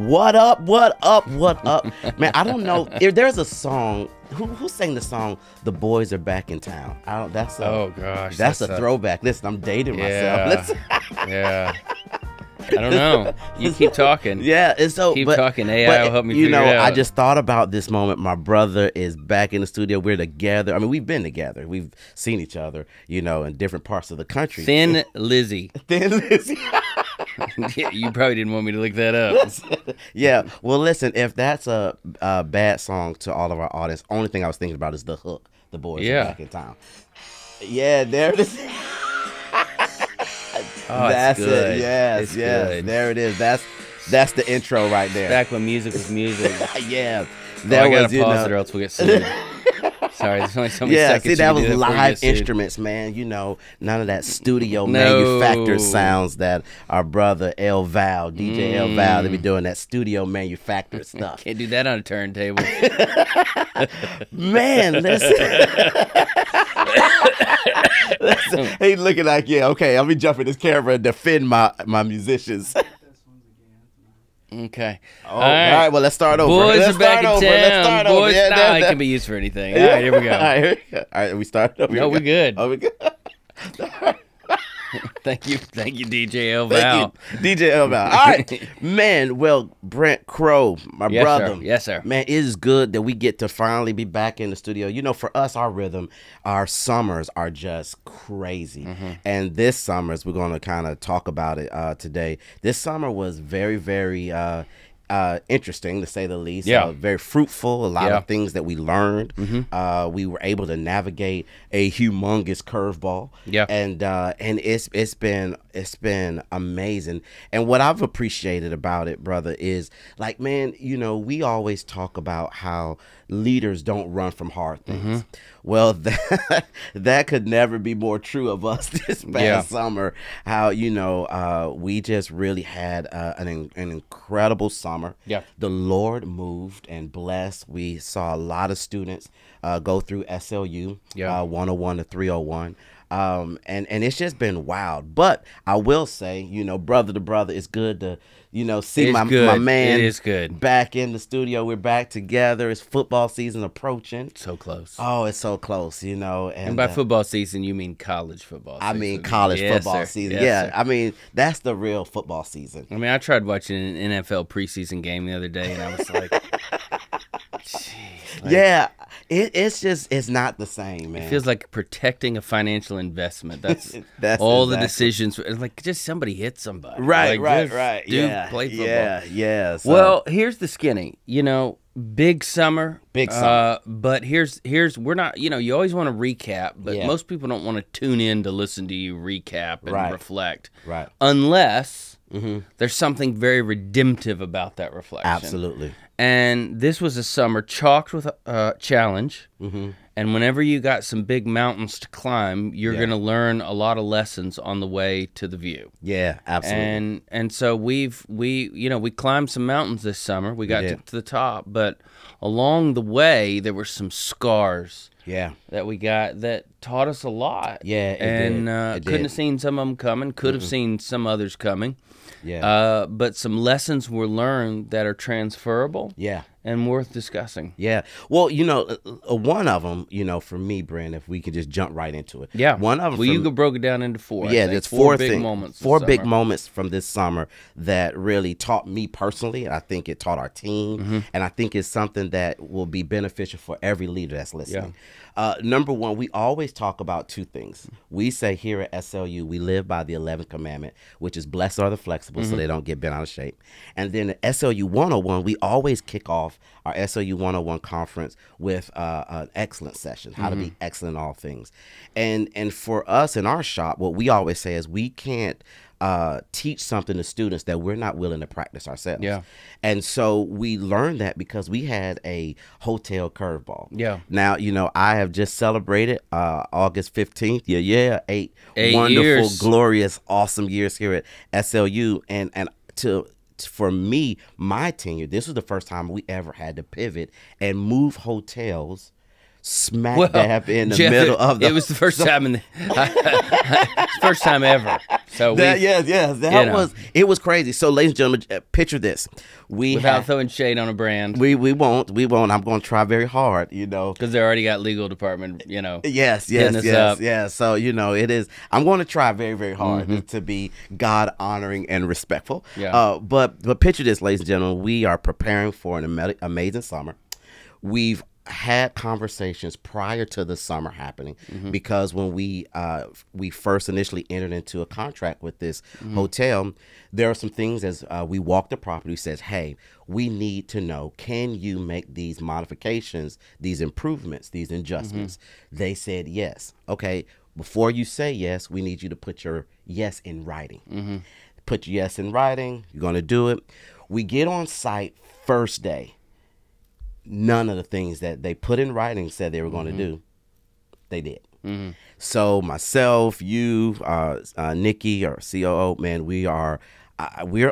What up? What up? What up? Man, I don't know if there's a song. Who sang the song "The Boys Are Back in Town"? I don't. That's a, oh gosh, that's a throwback. Listen, I'm dating myself. Yeah. I don't know. You keep talking. Yeah, and so keep talking. AI will help me figure it out. I just thought about this moment. My brother is back in the studio. We're together. I mean, we've been together. We've seen each other, in different parts of the country. Thin Lizzy. Thin Lizzy. Yeah, you probably didn't want me to look that up. Yeah. Well, listen, if that's a bad song to all of our audience, only thing I was thinking about is the hook. The Boys Are Back in Town. Yeah, there it is. Oh, that's good. It. Yes, it's yes. Good. There it is. That's the intro right there. Back when music was music. Yeah. I gotta pause it or else we'll get sued. Sorry, there's only so many seconds. See, that was that live instruments, man. None of that studio manufactured sounds that our brother L Val, DJ L Val, they be doing that studio manufactured stuff. Can't do that on a turntable. Man, listen. He looking like, yeah, okay, I'll be jumping this camera and defend my musicians. Okay. All right. Well, let's start over. Boys are back in town. Boys, it can be used for anything. All right, here we go. All right, we start over. No, we're good. Oh, we good. Thank you, DJ L Val. DJ L Val. All right, man. Well, Brent Crow, my brother. Sir. Yes, sir. Man, it is good that we get to finally be back in the studio. For us, our rhythm, our summers are just crazy. And this summer's, we're going to kind of talk about it today. This summer was very, very interesting, to say the least. Yeah. Very fruitful. A lot of things that we learned. We were able to navigate a humongous curveball. Yeah. And it's been amazing. And what I've appreciated about it, brother, is like, man, we always talk about how leaders don't run from hard things. Well, that could never be more true of us this past summer. How we just really had an incredible summer. Yeah, the Lord moved and blessed. We saw a lot of students go through SLU 101 to 301. And it's just been wild. But I will say, brother to brother, it's good to see my man. It is good. Back in the studio. We're back together. It's football season approaching. So close. Oh, it's so close, And by football season, you mean college football season. I mean college football season. Yes, sir. I mean, that's the real football season. I mean, I tried watching an NFL preseason game the other day, and I was like, yeah, it's not the same, man. It feels like protecting a financial investment. That's all the decisions. Like, just somebody hit somebody. Right. Play football. Yeah. So. Well, here's the skinny. Big summer. Big summer. But here's we're not. You always want to recap, but most people don't want to tune in to listen to you recap and reflect. Right. Unless there's something very redemptive about that reflection. Absolutely. And this was a summer chalked with challenge. And whenever you got some big mountains to climb, you're going to learn a lot of lessons on the way to the view. Yeah, absolutely. And so we climbed some mountains this summer. We got to the top, but along the way there were some scars. That we got that taught us a lot. Yeah, it couldn't have seen some of them coming. Could have seen some others coming. Yeah. But some lessons were learned that are transferable. Yeah. And worth discussing. Yeah. Well, one of them, for me, Brent, if we could just jump right into it. Yeah. One of them. Well, you broke it down into four. Yeah, there's four big moments. Four big moments from this summer that really taught me personally, and I think it taught our team, and I think it's something that will be beneficial for every leader that's listening. Number one, we always talk about two things. We say here at SLU, we live by the 11th commandment, which is blessed are the flexible so they don't get bent out of shape. And then at SLU 101, we always kick off our SLU 101 conference with an excellence session, how to be excellent in all things. And for us in our shop, what we always say is we can't teach something to students that we're not willing to practice ourselves. Yeah. And so we learned that because we had a hotel curveball. Yeah. Now, I have just celebrated August 15th. Eight wonderful, years. Glorious, awesome years here at SLU. And for me, my tenure, this was the first time we ever had to pivot and move hotels smack dab in the middle of the. It was the first time in the first time ever. So it was crazy. So, ladies and gentlemen, picture this: without throwing shade on a brand, we won't. I'm going to try very hard, because they already got legal department, Yes. So it is. I'm going to try very, very hard to be God honoring and respectful. Yeah. But picture this, ladies and gentlemen: we are preparing for an amazing summer. We've had conversations prior to the summer happening, because when we first initially entered into a contract with this hotel, there are some things as we walked the property, says, hey, we need to know, can you make these modifications, these improvements, these adjustments? They said yes. Okay, before you say yes, we need you to put your yes in writing. Put your yes in writing. You're going to do it. We get on site first day. None of the things that they put in writing said they were going to do, they did. So myself, you, Nikki, our COO, man, we're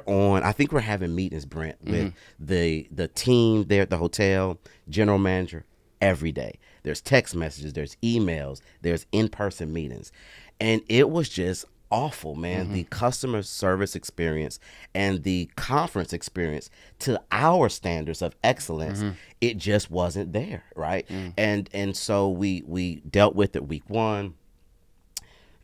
on. I think we're having meetings, Brent, with the team there at the hotel, general manager, every day. There's text messages, there's emails, there's in-person meetings, and it was just awful, man. The customer service experience and the conference experience, to our standards of excellence, it just wasn't there, right? And so we dealt with it week 1.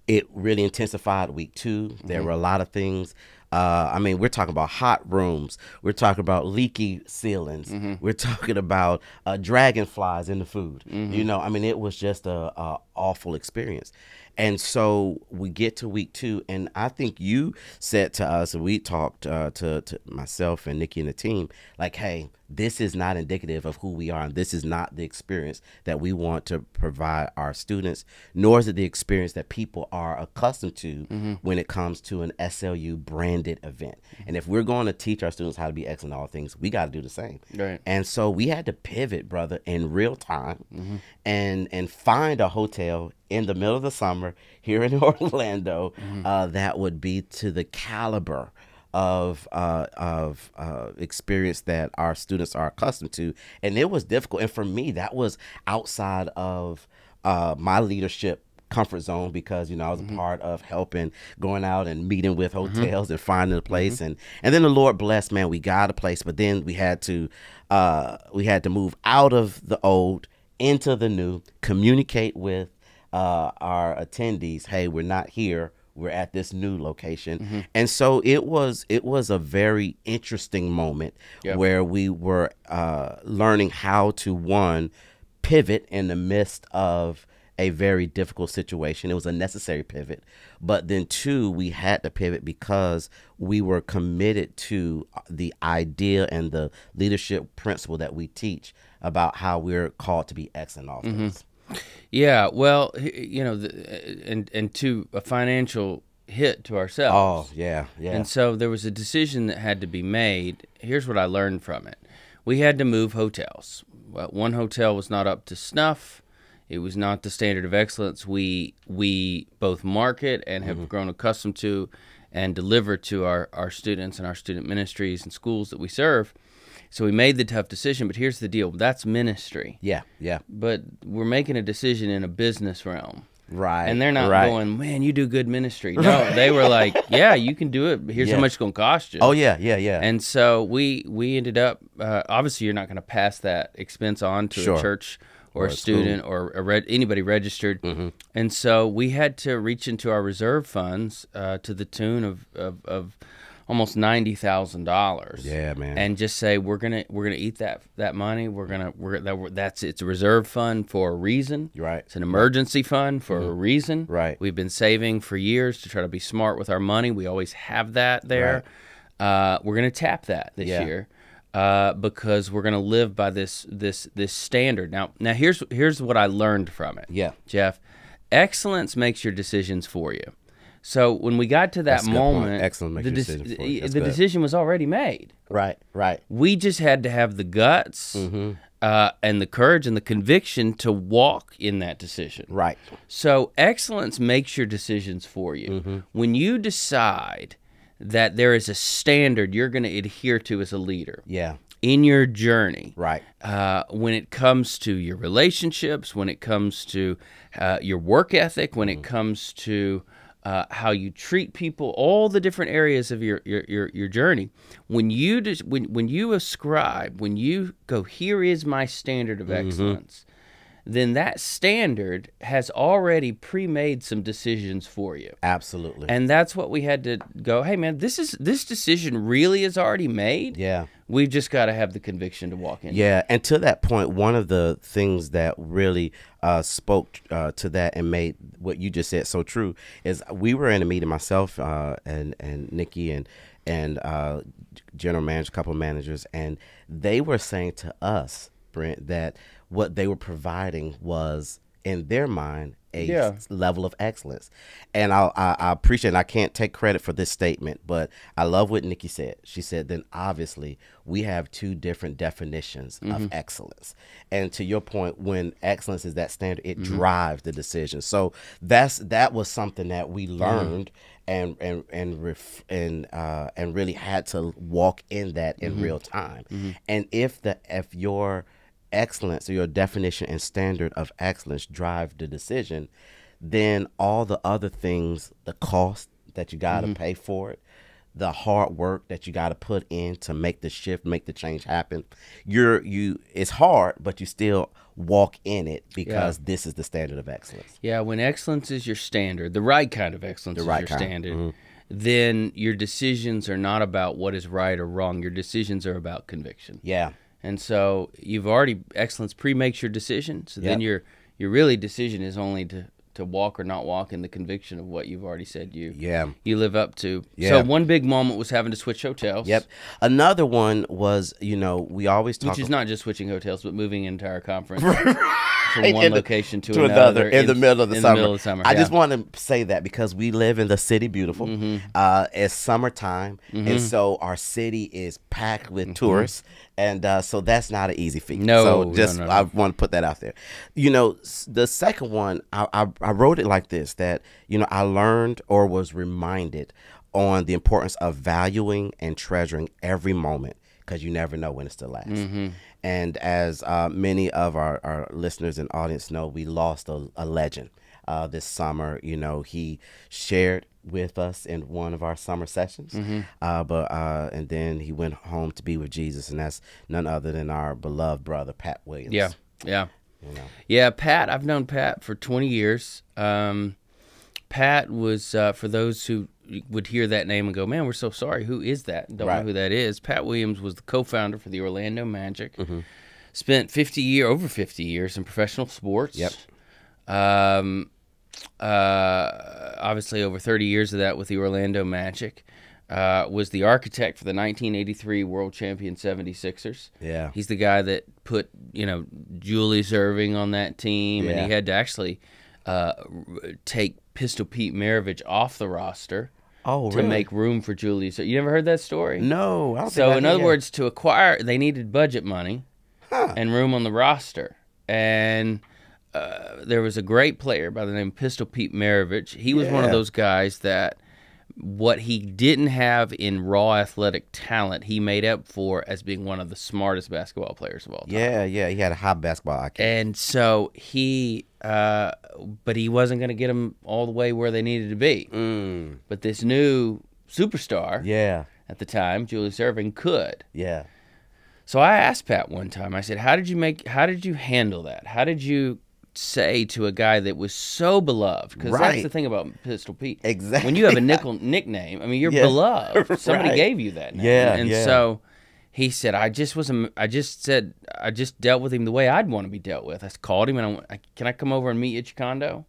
It really intensified week 2. There were a lot of things. I mean, we're talking about hot rooms. We're talking about leaky ceilings. We're talking about dragonflies in the food. I mean, it was just a awful experience. And so we get to week 2, and I think you said to us, and we talked to myself and Nikki and the team, like, hey, this is not indicative of who we are, and this is not the experience that we want to provide our students, nor is it the experience that people are accustomed to when it comes to an SLU branded event. And if we're going to teach our students how to be excellent in all things, we got to do the same. Right. And so we had to pivot, brother, in real time and find a hotel in the middle of the summer here in Orlando that would be to the caliber of experience that our students are accustomed to. And it was difficult. And for me, that was outside of my leadership comfort zone, because I was a part of helping, going out and meeting with hotels and finding a place, and then the Lord blessed, man, we got a place, but then we had to move out of the old into the new, communicate with our attendees, hey, we're not here, we're at this new location. And so it was a very interesting moment where we were learning how to, pivot in the midst of a very difficult situation. It was a necessary pivot, but then 2, we had to pivot because we were committed to the idea and the leadership principle that we teach about how we're called to be excellent in all things. Yeah, well, and to a financial hit to ourselves. Oh, yeah. And so there was a decision that had to be made. Here's what I learned from it. We had to move hotels. One hotel was not up to snuff. It was not the standard of excellence we both market and have grown accustomed to and deliver to our students and our student ministries and schools that we serve. So we made the tough decision, but here's the deal. That's ministry. Yeah. But we're making a decision in a business realm. Right. And they're not going, man, you do good ministry. No, they were like, yeah, you can do it. Here's how much it's going to cost you. Oh, yeah. And so we ended up, obviously you're not going to pass that expense on to a church or a student or anybody registered. And so we had to reach into our reserve funds to the tune of almost $90,000. Yeah, man. And just say we're gonna eat that money. It's a reserve fund for a reason. Right. It's an emergency fund for a reason. Right. We've been saving for years to try to be smart with our money. We always have that there. Right. We're gonna tap that this year. Because we're going to live by this standard. Now here's what I learned from it. Yeah, Jeff, excellence makes your decisions for you. So when we got to that moment, excellence makes your decisions for you. The decision was already made. Right. We just had to have the guts and the courage and the conviction to walk in that decision. Right. So excellence makes your decisions for you. When you decide that there is a standard you're going to adhere to as a leader. Yeah. In your journey. Right. When it comes to your relationships, when it comes to your work ethic, when it comes to how you treat people, all the different areas of your journey. When you ascribe, when you go, here is my standard of excellence, then that standard has already pre-made some decisions for you. Absolutely. And that's what we had to go, hey man, this decision really is already made. Yeah. We've just got to have the conviction to walk in. Yeah, and to that point, one of the things that really spoke to that and made what you just said so true is we were in a meeting, myself and Nikki and general manager, a couple of managers, and they were saying to us, Brent, that what they were providing was, in their mind, a level of excellence. And I appreciate, and I can't take credit for this statement, but I love what Nikki said. She said, then obviously we have two different definitions of excellence. And to your point, when excellence is that standard, it drives the decision. So that was something that we learned and really had to walk in that in real time. And if your excellence, or your definition and standard of excellence, drive the decision, then all the other things, the cost that you got to pay for it, the hard work that you got to put in to make the shift, make the change happen, it's hard, but you still walk in it because this is the standard of excellence. Yeah, when excellence is your standard, the right kind of excellence is your standard, then your decisions are not about what is right or wrong. Your decisions are about conviction. Yeah. And so excellence pre-makes your decision. So then your really decision is only to walk or not walk in the conviction of what you've already said you live up to. Yeah. So one big moment was having to switch hotels. Yep. Another one was, we always talk, which is not just switching hotels, but moving an entire conference from one location to another in the middle of the summer. I Yeah. just want to say that because we live in the city beautiful. It's summertime, and so our city is packed with tourists, and so that's not an easy feat. No, I want to put that out there. The second one, I wrote it like this, that I learned or was reminded on the importance of valuing and treasuring every moment, because you never know when it's the last. And as many of our listeners and audience know, we lost a legend this summer. He shared with us in one of our summer sessions, and then he went home to be with Jesus, and that's none other than our beloved brother, Pat Williams. Yeah, Pat, I've known Pat for 20 years. Pat was, for those who would hear that name and go, man, we're so sorry, who is that? Don't know who that is. Pat Williams was the co-founder for the Orlando Magic. Spent over 50 years in professional sports. Yep. Obviously over 30 years of that with the Orlando Magic. Was the architect for the 1983 world champion 76ers. Yeah. He's the guy that put, Julius Erving on that team, and he had to actually take Pistol Pete Maravich off the roster to make room for Julius. You never heard that story? No. I don't so in other words, to acquire, they needed budget money and room on the roster. And there was a great player by the name of Pistol Pete Maravich. He was one of those guys that what he didn't have in raw athletic talent, he made up for as being one of the smartest basketball players of all time. Yeah, he had a high basketball IQ. And so but he wasn't going to get them all the way where they needed to be. But this new superstar at the time, Julius Erving, could. Yeah. So I asked Pat one time, I said, how did you handle that? How did you say to a guy that was so beloved? Because that's the thing about Pistol Pete. Exactly. When you have a nickname, I mean, you're beloved. Somebody gave you that name. So he said, I just dealt with him the way I'd want to be dealt with. I called him and I went, can I come over and meet you at your condo?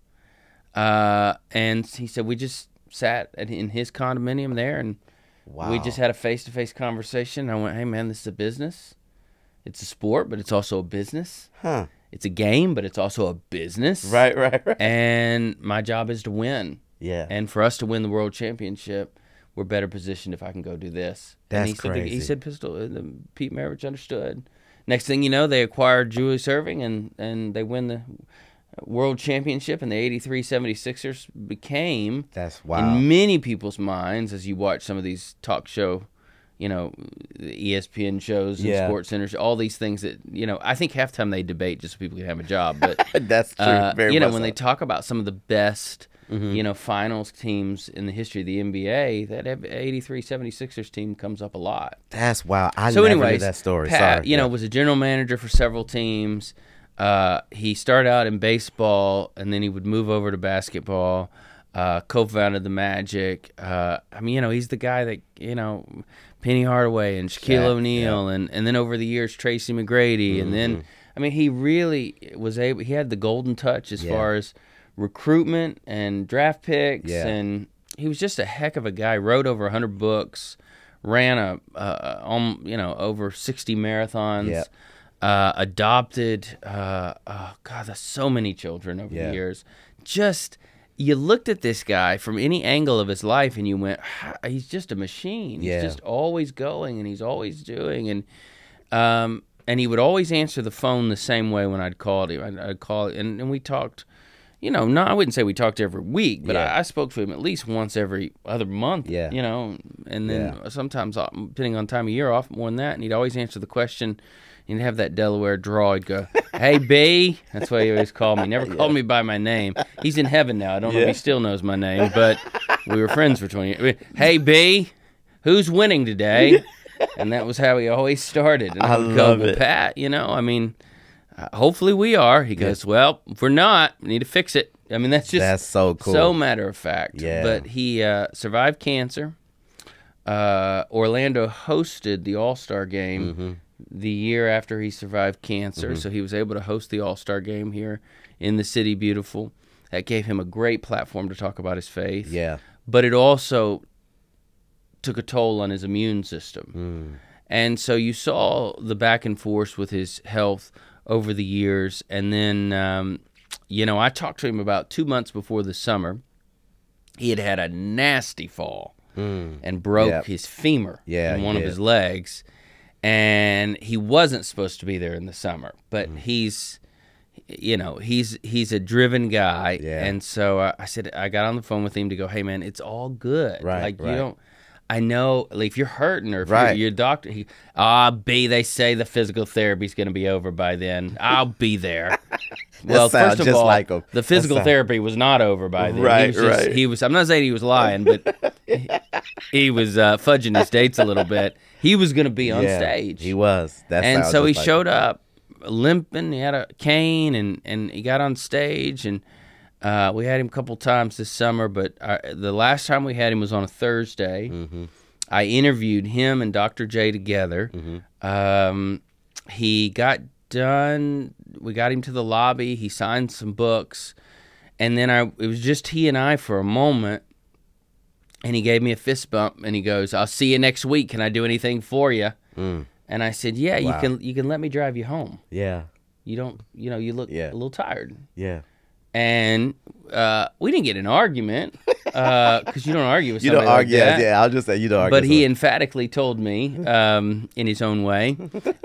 And he said, we just sat in his condominium there, and we just had a face-to-face conversation. I went, hey man, this is a business. It's a sport, but it's also a business. It's a game, but it's also a business. Right. And my job is to win. Yeah. And for us to win the world championship, we're better positioned if I can go do this. That's crazy. He said Pete Maravich understood. Next thing you know, they acquired Julius Erving, and they win World Championship and the '83 76ers became, that's wild, in many people's minds, as you watch some of these talk show, the ESPN shows and Sports Centers, all these things that, I think half the time they debate just so people can have a job. But that's true. Very much when so. they talk about some of the best, finals teams in the history of the NBA, that '83 76ers team comes up a lot. That's wild. I never knew that story. Pat, was a general manager for several teams. He started out in baseball, and then he would move over to basketball. Co-founded the Magic. He's the guy that, Penny Hardaway and Shaquille O'Neal, and then over the years, Tracy McGrady. And then, he really was able, he had the golden touch as far as recruitment and draft picks. And he was just a heck of a guy. Wrote over 100 books, ran over 60 marathons. Adopted, there's so many children over the years. Just, you looked at this guy from any angle of his life and you went, he's just a machine. He's just always going and he's always doing. And he would always answer the phone the same way when I'd called him. I'd call, and we talked, I wouldn't say we talked every week, but I spoke to him at least once every other month, and then sometimes, depending on time of year, off more than that, and he'd always answer the question. He'd have that Delaware drawl. He'd go, "Hey, B." That's why he always called me. He never called me by my name. He's in heaven now. I don't know if he still knows my name, but we were friends for 20 years. "Hey, B, who's winning today?" And that was how he always started. And I love it. Pat, hopefully we are. He goes, "Well, if we're not, we need to fix it." That's so cool. So matter of fact. Yeah. But he survived cancer. Orlando hosted the All-Star game the year after he survived cancer, so he was able to host the All-Star game here in the City Beautiful. That gave him a great platform to talk about his faith. Yeah. But it also took a toll on his immune system. And so you saw the back and forth with his health over the years. And then, I talked to him about 2 months before the summer. He had had a nasty fall and broke his femur in one of his legs. And he wasn't supposed to be there in the summer, but he's a driven guy. And so I said, I got on the phone with him to go, "Hey man, it's all good. I know, if you're hurting or if you're a doctor, B, they say the physical therapy's going to be over by then. I'll be there." Well, first of all, the physical therapy was not over by then. He was I'm not saying he was lying, but he was fudging his dates a little bit. He was going to be on stage. He was. And so he showed up limping. He had a cane, and he got on stage, and we had him a couple times this summer, but the last time we had him was on a Thursday. I interviewed him and Dr. J together. He got done. We got him to the lobby. He signed some books, and then it was just he and I for a moment. And he gave me a fist bump, and he goes, "I'll see you next week. Can I do anything for you?" And I said, "Yeah, you can let me drive you home. Yeah, you don't, you look a little tired." Yeah. And we didn't get in an argument because you don't argue with somebody like that. Yeah, I'll just say you don't argue. But he emphatically told me, in his own way,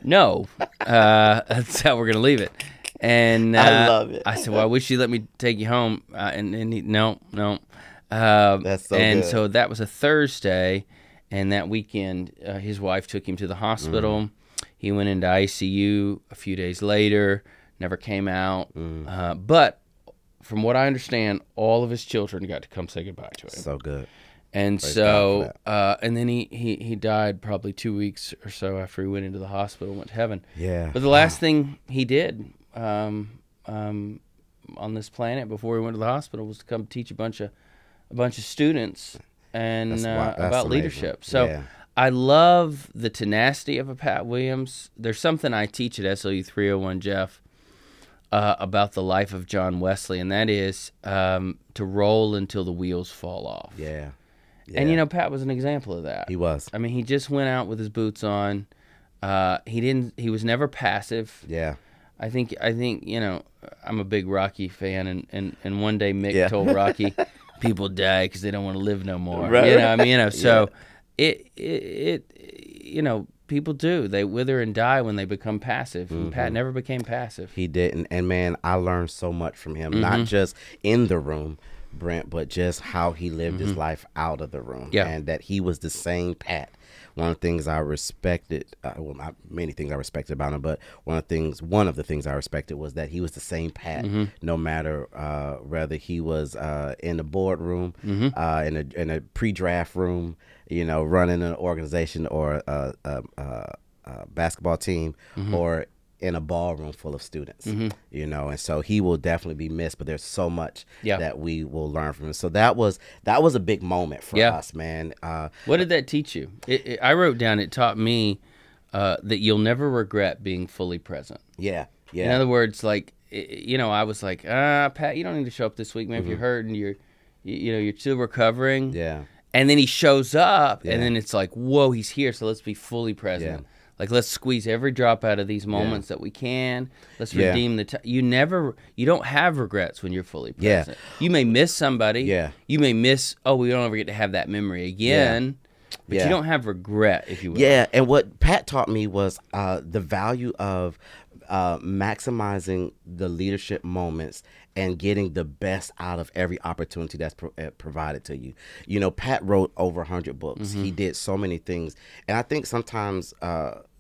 "No, that's how we're going to leave it." And I love it. I said, "Well, I wish you let me take you home." And he, no. That's so and good. so that was a Thursday, and that weekend, his wife took him to the hospital. He went into ICU a few days later, never came out. But from what I understand, all of his children got to come say goodbye to him. So good. And Praise so, and then he died probably 2 weeks or so after he went into the hospital and went to heaven. Yeah. But the last thing he did on this planet before he went to the hospital was to come teach a bunch of students and that's about amazing. Leadership. So I love the tenacity of a Pat Williams. There's something I teach at SLU 301, Jeff, about the life of John Wesley, and that is to roll until the wheels fall off. Yeah. And Pat was an example of that. He was. I mean, he just went out with his boots on. He was never passive. Yeah. I think I'm a big Rocky fan, and one day Mick told Rocky, "People die because they don't want to live no more." Right. So people do. They wither and die when they become passive. And Pat never became passive. He didn't. And man, I learned so much from him, not just in the room, Brent, but just how he lived his life out of the room. Yeah. And that he was the same Pat. One of the things I respected, well, not many things I respected about him, but one of the things I respected was that he was the same Pat, no matter whether he was in the boardroom, in a pre-draft room, you know, running an organization or a basketball team, or in a ballroom full of students, you know, and so he will definitely be missed, but there's so much that we will learn from him. So that was a big moment for us, man. What did that teach you? I wrote down, it taught me that you'll never regret being fully present. Yeah. In other words, like, you know, I was like, Pat, you don't need to show up this week, man. If you're hurt and you're still recovering. Yeah. And then he shows up, and then it's like, whoa, he's here, so let's be fully present. Yeah. Like, let's squeeze every drop out of these moments that we can. Let's redeem the time. You don't have regrets when you're fully present. You may miss somebody. You may miss, we don't ever get to have that memory again. But you don't have regret, if you will. Yeah, and what Pat taught me was the value of maximizing the leadership moments and getting the best out of every opportunity that's provided to you. You know, Pat wrote over 100 books. He did so many things. And I think sometimes,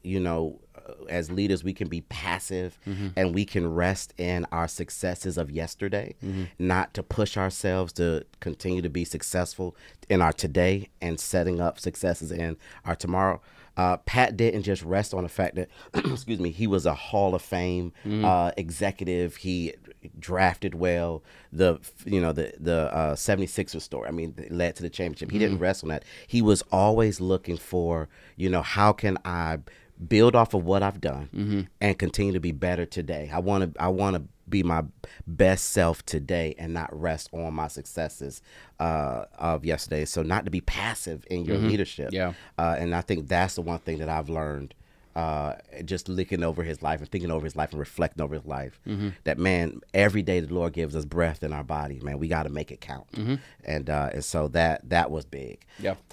you know, as leaders, we can be passive and we can rest in our successes of yesterday, not to push ourselves to continue to be successful in our today and setting up successes in our tomorrow. Pat didn't just rest on the fact that, excuse me, he was a Hall of Fame executive. He drafted well. The 76ers story, I mean, it led to the championship. He didn't rest on that. He was always looking for, you know, how can I build off of what I've done and continue to be better today. I want to be my best self today and not rest on my successes of yesterday. So not to be passive in your leadership. And I think that's the one thing that I've learned, just looking over his life and thinking over his life and reflecting over his life, that, man, every day the Lord gives us breath in our body, man, we got to make it count. And so that was big.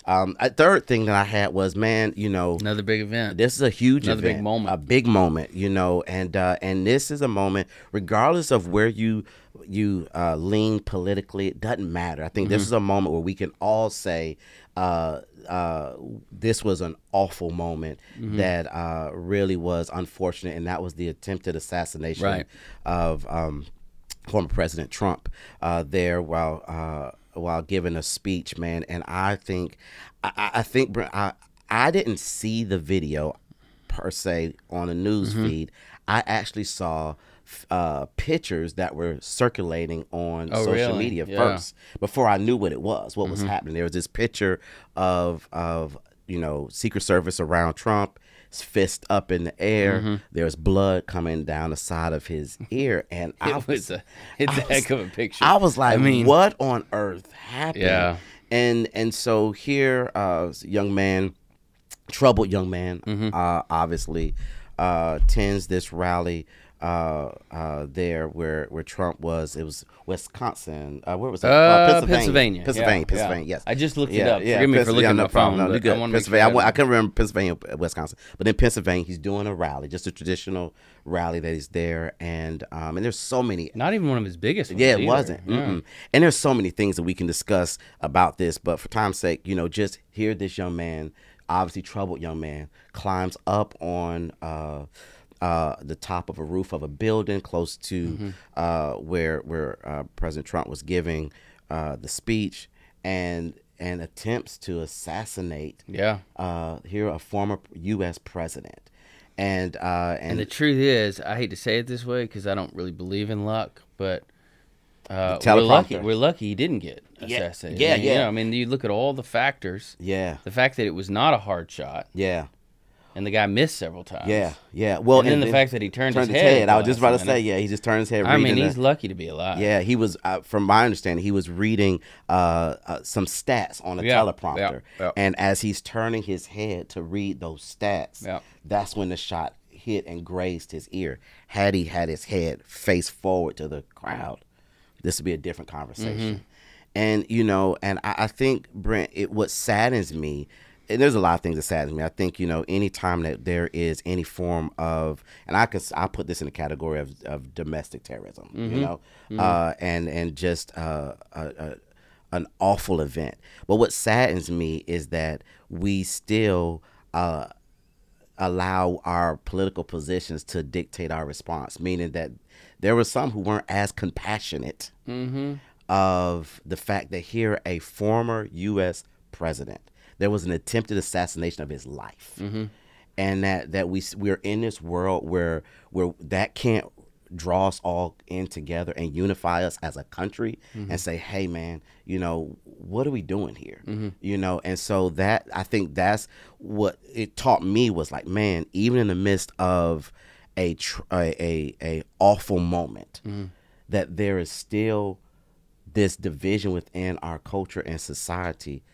A third thing that I had was, man, you know, another big event. This is a huge event, big moment. A big moment, you know, and this is a moment, regardless of where you lean politically, it doesn't matter. I think this is a moment where we can all say, this was an awful moment that really was unfortunate, and that was the attempted assassination of former President Trump there while giving a speech, man. And I think I didn't see the video per se on a news feed. I actually saw pictures that were circulating on social media first before I knew what was happening. There was this picture of you know, Secret Service around Trump, his fist up in the air. There's blood coming down the side of his ear, and it's a heck of a picture. I was like, what on earth happened? And so here, young man, troubled young man, obviously attends this rally there where Trump was. It was Wisconsin. Where was that? Pennsylvania. Pennsylvania. Yes. I just looked it up. Forgive me for looking at my phone. No, good. Pennsylvania. I couldn't remember Pennsylvania, Wisconsin. But in Pennsylvania, he's doing a rally, just a traditional rally that he's there, and there's so many. Not even one of his biggest ones. Yeah, it wasn't. And there's so many things that we can discuss about this, but for time's sake, you know, just hear this young man, obviously troubled young man, climbs up on the top of a roof of a building close to where President Trump was giving the speech, and attempts to assassinate here a former U.S. president. And the truth is, I hate to say it this way because I don't really believe in luck, but we're lucky he didn't get assassinated. You know, I mean, you look at all the factors. The fact that it was not a hard shot. And the guy missed several times. Well, and then the fact that he turned his head. I was just about to say, he just turned his head. I mean, he's lucky to be alive. He was, from my understanding, he was reading some stats on a teleprompter. And as he's turning his head to read those stats, that's when the shot hit and grazed his ear. Had he had his head face forward to the crowd, this would be a different conversation. And, you know, and I think, Brent, what saddens me and there's a lot of things that saddens me. I think, you know, anytime that there is any form of, and I'll put this in the category of domestic terrorism, you know, and just an awful event. But what saddens me is that we still allow our political positions to dictate our response, meaning that there were some who weren't as compassionate of the fact that here a former U.S. president, there was an attempted assassination of his life, and that we're in this world where that can't draw us all in together and unify us as a country and say, hey man, you know, what are we doing here? You know, and so that, I think that's what it taught me, was like, man, even in the midst of a awful moment, that there is still this division within our culture and society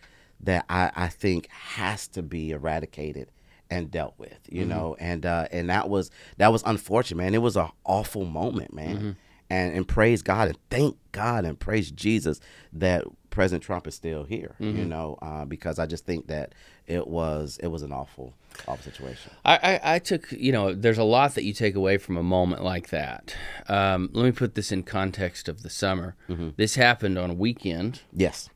that I think has to be eradicated and dealt with, you know, and that was unfortunate, man. It was an awful moment, man, and praise God and thank God and praise Jesus that President Trump is still here, you know, because I just think that it was an awful situation. I took, you know, there's a lot that you take away from a moment like that. Let me put this in context of the summer. This happened on a weekend. Yes.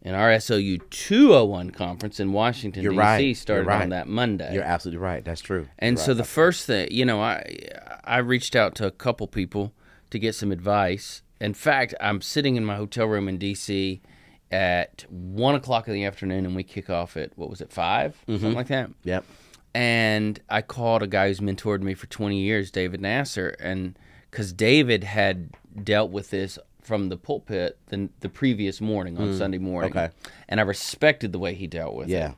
And our SOU 201 conference in Washington, D.C. started on that Monday. You're absolutely right. That's true. And so the first thing, you know, I reached out to a couple people to get some advice. In fact, I'm sitting in my hotel room in D.C. at 1 o'clock in the afternoon, and we kick off at, what was it, 5? Something like that? Yep. And I called a guy who's mentored me for 20 years, David Nasser, and because David had dealt with this from the pulpit the previous morning on Sunday morning. Okay. And I respected the way he dealt with it.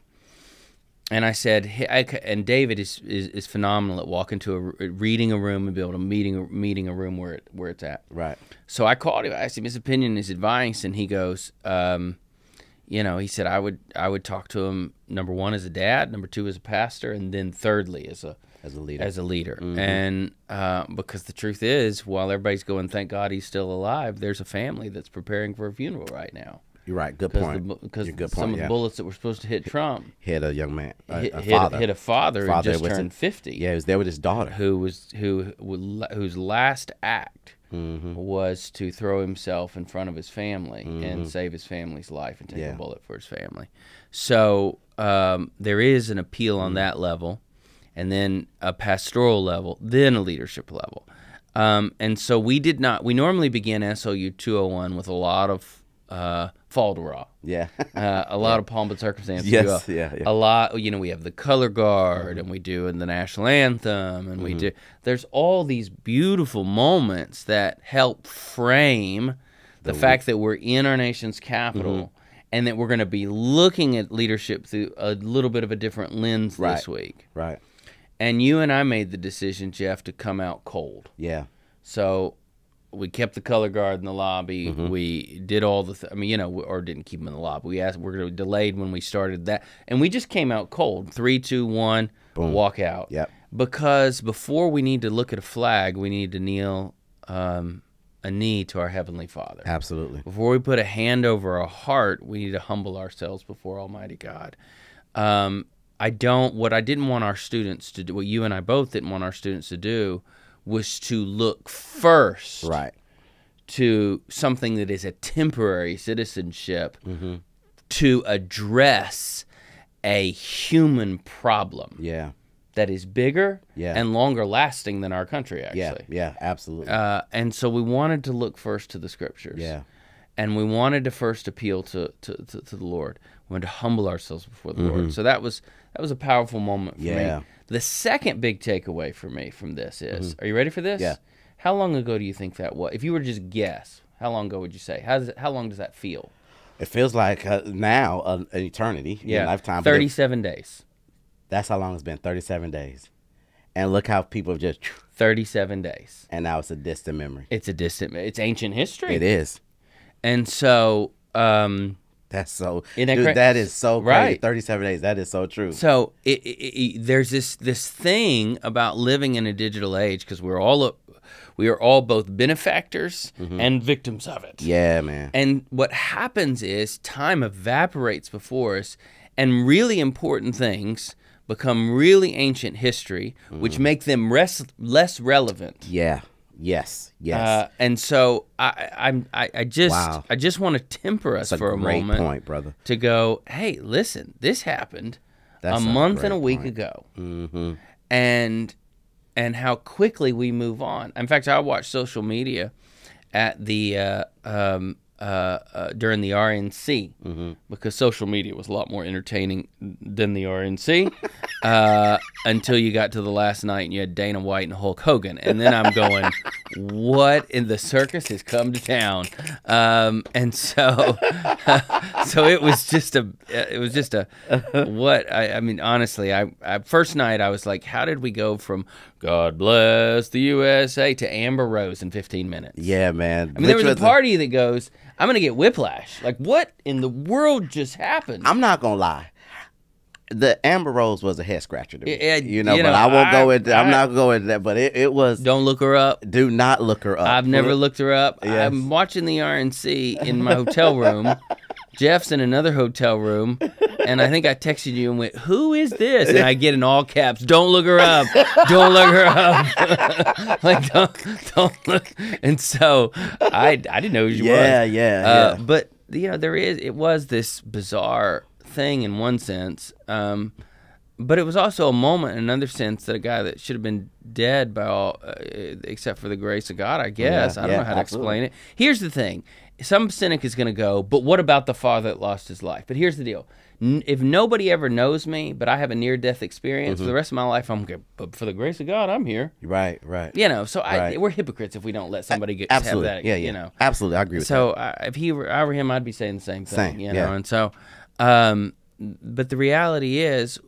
And I said, hey, and David is phenomenal at walking to reading a room and be able to meeting a room where it's at. Right. So I called him, I asked him his opinion, his advice, and he goes, you know, he said I would talk to him, number one as a dad, number two as a pastor, and then thirdly as a leader. And because the truth is, while everybody's going, thank God he's still alive, there's a family that's preparing for a funeral right now. You're right. Good point. Because some of the bullets that were supposed to hit Trump hit a young man, hit a father who just turned 50. Yeah, he was there with his daughter, whose last act was to throw himself in front of his family and save his family's life and take a bullet for his family. So there is an appeal on that level, and then a pastoral level, then a leadership level. And so we normally begin SOU 201 with a lot of fall de rah. A lot of pomp and circumstance. A lot, you know, we have the color guard and we do the national anthem and we do, there's all these beautiful moments that help frame the fact that we're in our nation's capital and that we're going to be looking at leadership through a little bit of a different lens this week. Right. And you and I made the decision, Jeff, to come out cold. Yeah. So we kept the color guard in the lobby. We did all the, I mean, you know, or didn't keep them in the lobby. We asked, we're delayed when we started that, and we just came out cold. 3, 2, 1, boom, walk out. Yep. Because before we need to look at a flag, we need to kneel a knee to our Heavenly Father. Absolutely. Before we put a hand over our heart, we need to humble ourselves before Almighty God. What I didn't want our students to do, what you and I both didn't want our students to do, was to look first to something that is a temporary citizenship to address a human problem that is bigger and longer lasting than our country, actually. Yeah, absolutely. And so we wanted to look first to the Scriptures. Yeah. And we wanted to first appeal to the Lord. We wanted to humble ourselves before the Lord. So that was a powerful moment for me. The second big takeaway for me from this is, are you ready for this? Yeah. How long ago do you think that was? If you were to just guess, how long ago would you say? How long does that feel? It feels like now an eternity, a lifetime. 37 days. That's how long it's been, 37 days. And look how people have just... 37 days. And now it's a distant memory. It's ancient history. It is. And so... That's so. That is so crazy. Right. 37 days. That is so true. So there's this thing about living in a digital age, because we are all both benefactors and victims of it. Yeah, man. And what happens is time evaporates before us, and really important things become really ancient history, which make them less relevant. Yeah. Yes. Yes. And so I just want to temper us for a moment. Great point, brother. To go, hey, listen, this happened a month and a week ago, and how quickly we move on. In fact, I watched social media at the during the RNC because social media was a lot more entertaining than the RNC until you got to the last night and you had Dana White and Hulk Hogan, and then I'm going, what in the circus has come to town? And so so it was just a what I mean, honestly, I first night I was like, how did we go from God bless the USA to Amber Rose in 15 minutes? Yeah, man. I mean, there was a party that goes, I'm going to get whiplash. Like, what in the world just happened? I'm not going to lie. The Amber Rose was a head scratcher to me. But I won't go into I'm not going into that, but it was. Don't look her up. Do not look her up. I've never looked her up. Yes. I'm watching the RNC in my hotel room. Jeff's in another hotel room, and I think I texted you and went, who is this? And I get in all caps, don't look her up. Don't look her up. Like, don't look. And so I didn't know who she was. Yeah. But, it was this bizarre thing in one sense, but it was also a moment in another sense that a guy that should have been dead by all, except for the grace of God, I guess. I don't know how to explain it. Here's the thing. Some cynic is going to go, but what about the father that lost his life? But here's the deal. If nobody ever knows me, but I have a near-death experience, for the rest of my life, I'm good. But for the grace of God, I'm here. Right. So we're hypocrites if we don't let somebody have that. Yeah. Absolutely, I agree with that. So if I were him, I'd be saying the same thing. And so, but the reality is,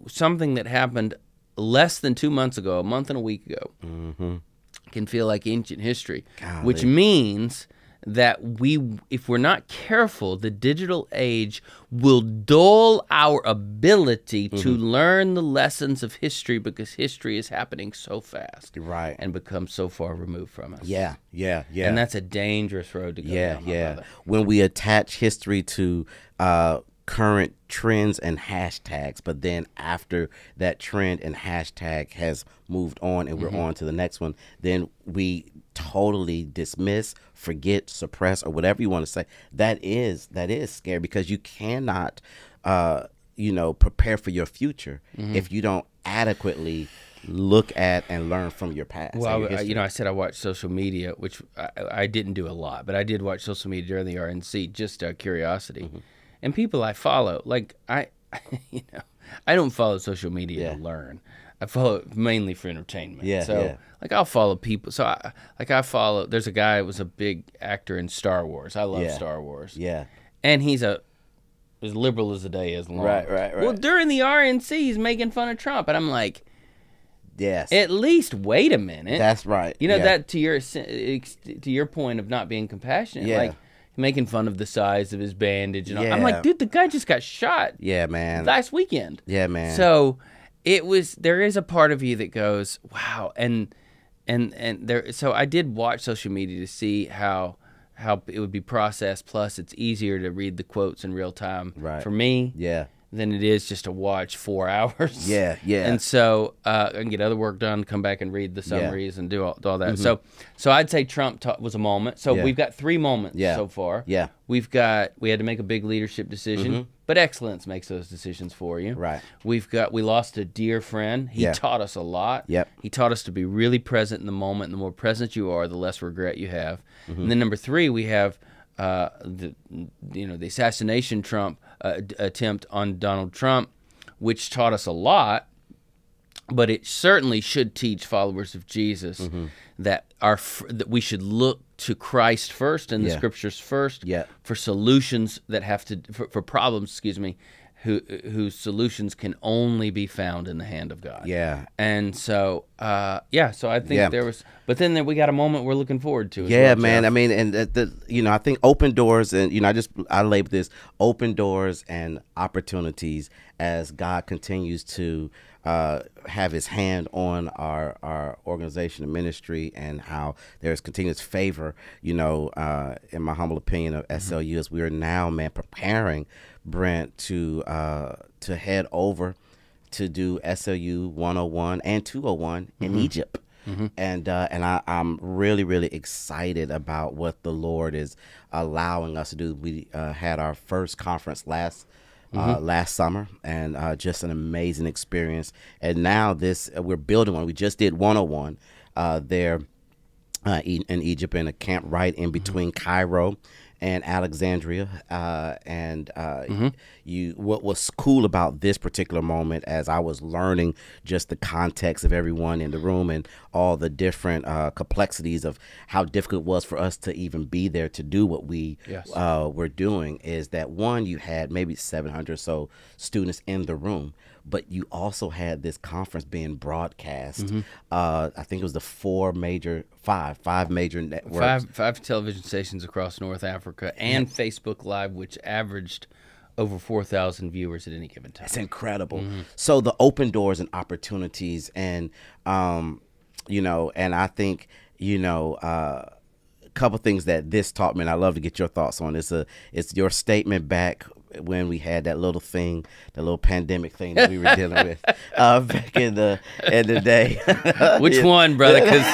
something that happened less than 2 months ago, a month and a week ago, can feel like ancient history, which means that if we're not careful, the digital age will dull our ability to learn the lessons of history, because history is happening so fast, right, and becomes so far removed from us. Yeah. And that's a dangerous road to go down, my brother. When we attach history to current trends and hashtags, but then after that trend and hashtag has moved on and we're on to the next one, then we totally dismiss, forget, suppress, or whatever you want to say. That is scary, because you cannot prepare for your future if you don't adequately look at and learn from your past. Well, I said I watched social media, which I didn't do a lot, but I did watch social media during the RNC, just out of curiosity. And people I follow, like I don't follow social media to learn. I follow it mainly for entertainment. Like, I'll follow people. So I follow. There's a guy who was a big actor in Star Wars. I love Star Wars. Yeah. And he's as liberal as the day is long. Right. Well, during the RNC, he's making fun of Trump, and I'm like, yes. At least wait a minute. That's right. That to your point of not being compassionate. Yeah. Like, making fun of the size of his bandage and all. I'm like, dude, the guy just got shot. Yeah, man. Last weekend. Yeah, man. So there is a part of you that goes, wow, and there. So I did watch social media to see how it would be processed. Plus, it's easier to read the quotes in real time for me. Yeah. Than it is just to watch 4 hours. Yeah. And so I can get other work done, come back and read the summaries and do all that. So I'd say Trump was a moment. So we've got 3 moments so far. Yeah. We had to make a big leadership decision, but excellence makes those decisions for you. Right. We lost a dear friend. He taught us a lot. Yep. He taught us to be really present in the moment. And the more present you are, the less regret you have. And then number 3, we have the assassination attempt on Donald Trump, which taught us a lot, but it certainly should teach followers of Jesus that we should look to Christ first and the Scriptures first for solutions that for problems, whose solutions can only be found in the hand of God. Yeah. And so, so I think there was, but then we got a moment we're looking forward to. Yeah, man. Jeff. I mean, and I think open doors, and I label this open doors and opportunities as God continues to have His hand on our organization and ministry, and how there's continuous favor. In my humble opinion of SLU, as we are now, man, preparing Brent, to head over to do SLU 101 and 201 in Egypt. And I'm really, really excited about what the Lord is allowing us to do. We had our first conference last summer, and just an amazing experience. And now we're building one. We just did 101 there in Egypt, in a camp right in between Cairo and Alexandria. What was cool about this particular moment, as I was learning just the context of everyone in the room and all the different complexities of how difficult it was for us to even be there to do what we were doing, is that, one, you had maybe 700 or so students in the room, but you also had this conference being broadcast. I think it was the five major networks. Five television stations across North Africa, and Facebook Live, which averaged over 4,000 viewers at any given time. It's incredible. So the open doors and opportunities, and and I think, a couple things that this taught me, and I'd love to get your thoughts on. It's your statement back when we had that little pandemic thing that we were dealing with back in the day. Which one, brother? Because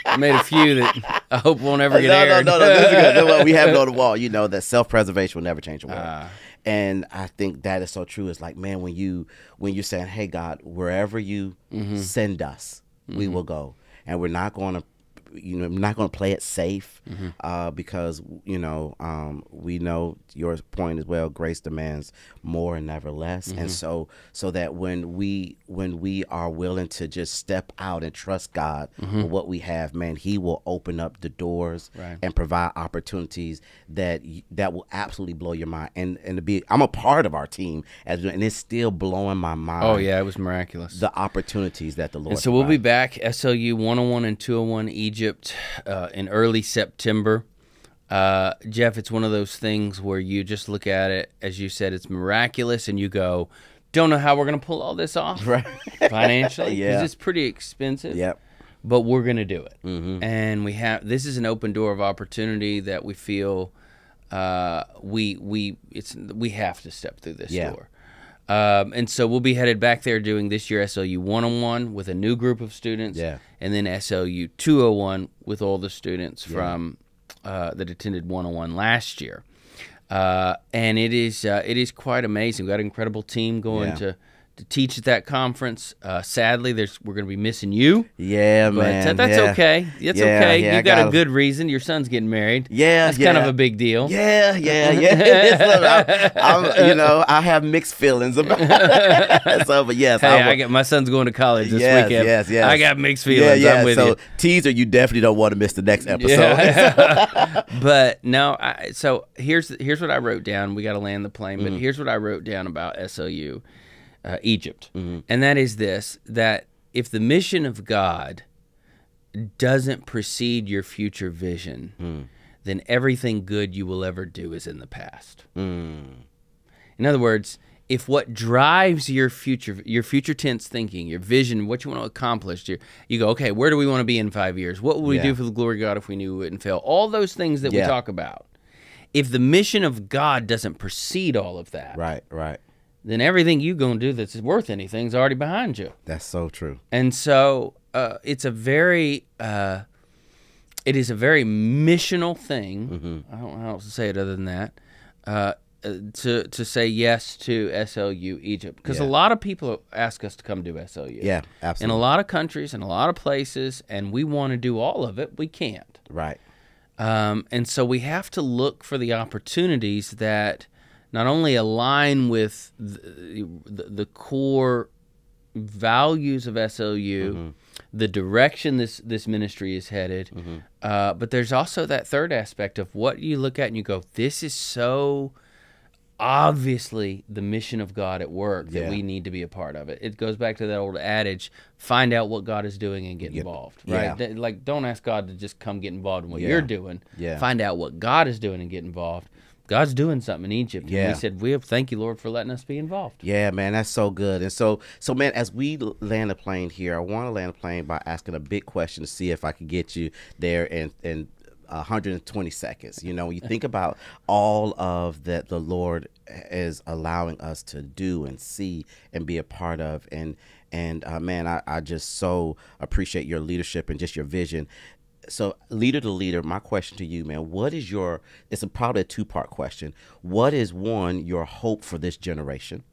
I made a few that I hope won't ever get aired. No, this is good. We have it on the wall. That self-preservation will never change the world. And I think that is so true. It's like, man, when you're saying, hey, God, wherever you send us, we will go. And we're not going to play it safe, because we know your point as well. Grace demands more and never less, and so that when we are willing to just step out and trust God for what we have, man, He will open up the doors and provide opportunities that will absolutely blow your mind. And I'm a part of our team, and it's still blowing my mind. Oh yeah, it was miraculous, the opportunities that the Lord. And so provided. We'll be back SLU 101 and 201 Egypt in early September. Jeff, it's one of those things where you just look at it, as you said, it's miraculous, and you go, don't know how we're going to pull all this off financially, because it's pretty expensive. But we're going to do it, and this is an open door of opportunity that we feel we have to step through this door. And so we'll be headed back there doing this year SLU 101 with a new group of students, and then SLU 201 with all the students from that attended 101 last year. And it is quite amazing. We've got an incredible team going to teach at that conference. Sadly, we're going to be missing you. Man. That's okay. It's okay. You got a good reason. Your son's getting married. That's kind of a big deal. I have mixed feelings about it. So, but yes. Hey, my son's going to college this weekend. I got mixed feelings. I'm with you. Teaser, you definitely don't want to miss the next episode. But no, so here's what I wrote down. We got to land the plane, but here's what I wrote down about SLU. Egypt, and that is that if the mission of God doesn't precede your future vision, then everything good you will ever do is in the past. In other words, if what drives your future tense thinking, your vision, what you want to accomplish, you go, okay, where do we want to be in 5 years? What would we do for the glory of God if we knew we wouldn't fail? All those things that we talk about. If the mission of God doesn't precede all of that, right. then everything you're going to do that's worth anything is already behind you. That's so true. And so it is a very missional thing. I don't know how else to say it other than that. To say yes to SLU Egypt, because a lot of people ask us to come do SLU. Yeah, absolutely. In a lot of countries, in a lot of places, and we want to do all of it. We can't. Right. And so we have to look for the opportunities that not only align with the core values of SLU, the direction this ministry is headed, but there's also that third aspect of what you look at and you go, this is so obviously the mission of God at work that we need to be a part of it. It goes back to that old adage, find out what God is doing and get involved, right? Like, don't ask God to just come get involved in what you're doing. Find out what God is doing and get involved. God's doing something in Egypt. And we said, thank you, Lord, for letting us be involved. Yeah, man, that's so good. And so man, as we land a plane here, I want to land a plane by asking a big question to see if I can get you there and 120 seconds. You know, when you think about all of that the Lord is allowing us to do and see and be a part of, and man, I just so appreciate your leadership and just your vision. So, leader to leader, my question to you, man, what is your, it's probably a two-part question. What is, one, your hope for this generation?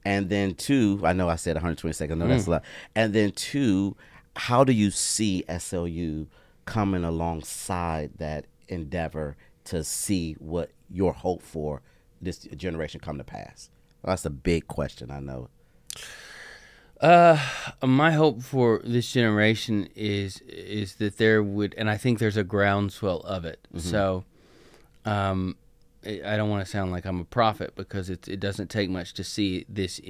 And then two, I know I said 120 seconds, no, that's a lot. And then two, how do you see SLU coming alongside that endeavor to see what your hope for this generation come to pass? Well, that's a big question, I know. My hope for this generation is that there would, and I think there's a groundswell of it. So, I don't want to sound like I'm a prophet, because it doesn't take much to see this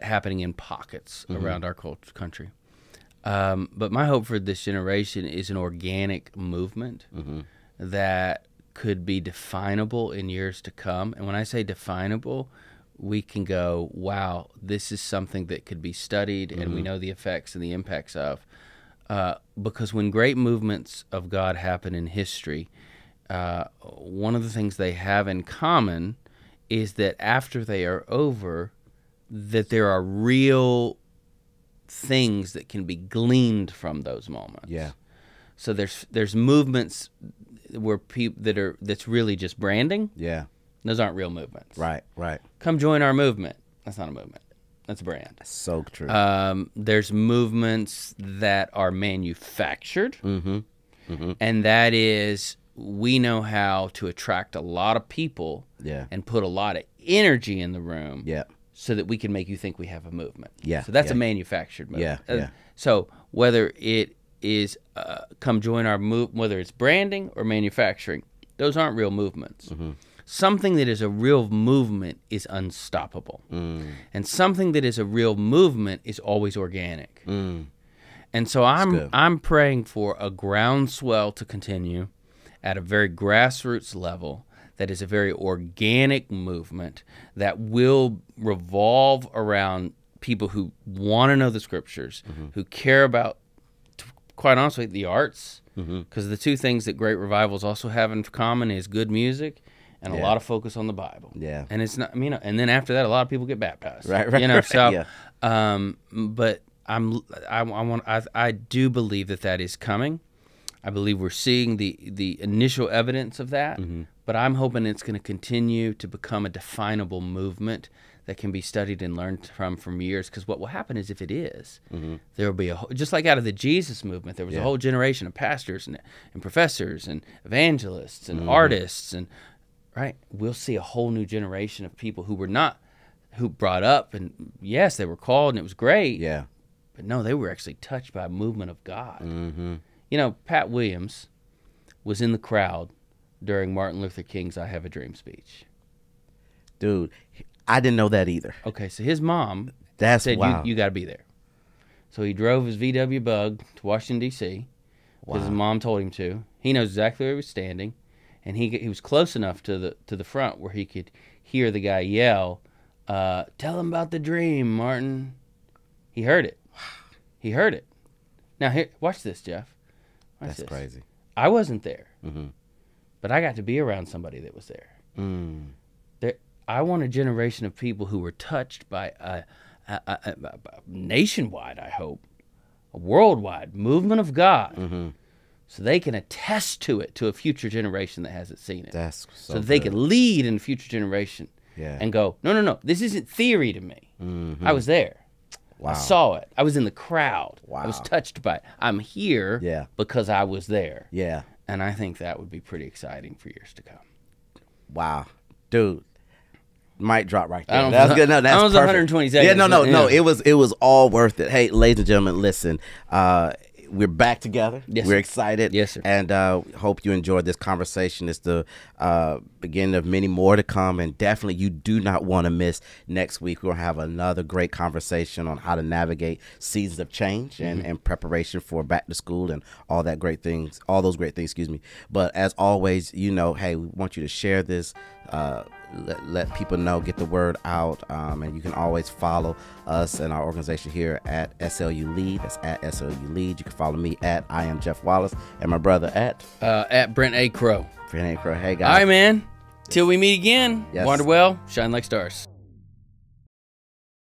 happening in pockets around our country. But my hope for this generation is an organic movement that could be definable in years to come. And when I say definable, we can go, wow, this is something that could be studied, and we know the effects and the impacts of. Because when great movements of God happen in history, one of the things they have in common is that after they are over, that there are real things that can be gleaned from those moments. Yeah. So there's movements where that's really just branding. Yeah. Those aren't real movements. Right, right. Come join our movement. That's not a movement. That's a brand. So true. There's movements that are manufactured, and that is, we know how to attract a lot of people and put a lot of energy in the room so that we can make you think we have a movement. Yeah. So that's a manufactured movement. Yeah. So whether it is come join our movement, whether it's branding or manufacturing, those aren't real movements. Something that is a real movement is unstoppable. And something that is a real movement is always organic. And so I'm praying for a groundswell to continue at a very grassroots level that is a very organic movement that will revolve around people who want to know the scriptures, who care about, quite honestly, the arts, because the two things that great revivals also have in common is good music and a lot of focus on the Bible. Yeah. And it's not, and then after that, a lot of people get baptized. Right. So, but I do believe that is coming. I believe we're seeing the initial evidence of that, but I'm hoping it's going to continue to become a definable movement that can be studied and learned from years. Because what will happen is, if it is, there will be just like out of the Jesus movement, there was a whole generation of pastors and professors and evangelists and artists, and we'll see a whole new generation of people who brought up, and yes, they were called and it was great. Yeah. But no, they were actually touched by a movement of God. You know, Pat Williams was in the crowd during Martin Luther King's I Have a Dream speech. Dude, I didn't know that either. Okay, so his mom said, you got to be there. So he drove his VW Bug to Washington, D.C., because his mom told him to. He knows exactly where he was standing, and he was close enough to the front where he could hear the guy yell, "Tell him about the dream, Martin." He heard it. He heard it. Now, here, watch this, Jeff. That's crazy. I wasn't there, but I got to be around somebody that was there. I want a generation of people who were touched by a nationwide, I hope, a worldwide movement of God, so they can attest to it to a future generation that hasn't seen it. That's so that they can lead in a future generation and go, no, this isn't theory to me. I was there. Wow. I saw it. I was in the crowd. Wow. I was touched by it. I'm here because I was there. Yeah. And I think that would be pretty exciting for years to come. Wow. Dude. Mic drop right there. That's good. No, that's perfect. 120 seconds. Yeah, no. It was all worth it. Hey, ladies and gentlemen, listen. We're back together. Yes, we're excited. Yes, sir. And hope you enjoyed this conversation. It's the beginning of many more to come. And definitely you do not want to miss next week. We're going to have another great conversation on how to navigate seasons of change and preparation for back to school and all those great things, excuse me. But as always, hey, we want you to share this, let people know, get the word out, and you can always follow us and our organization here at SLU Lead. That's at SLU Lead. You can follow me at I am Jeff Wallace, and my brother at Brent A. Crow. Brent A. Crow. Hey guys. All right, man. Till we meet again. Yes. Wander well, shine like stars.